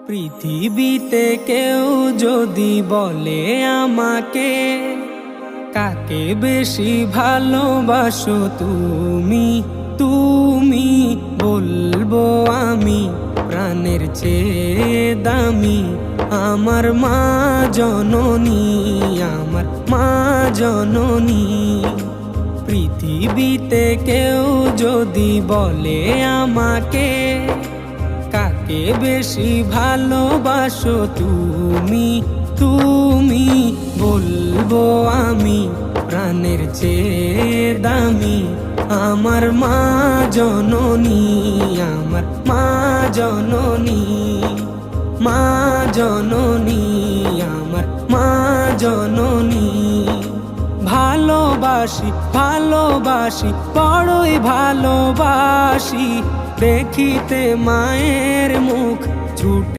পৃথিবীতে কেউ যদি বলে আমাকে, কাকে বেশি ভালোবাসো তুমি, তুমি বলবো আমি প্রাণের চেয়ে দামি আমার মা জননী, আমার মা জননী। পৃথিবীতে কেউ যদি বলে আমাকে, কাকে বেশি ভালোবাসো তুমি, তুমি বলবো আমি প্রাণের চেয়ে দামি আমার মা জননী, আমার মা জননী, মা জননী, আমার মা জননী। ভালোবাসি ভালোবাসি বড়ই ভালোবাসি, দেখিতে মায়ের মুখ ছুটে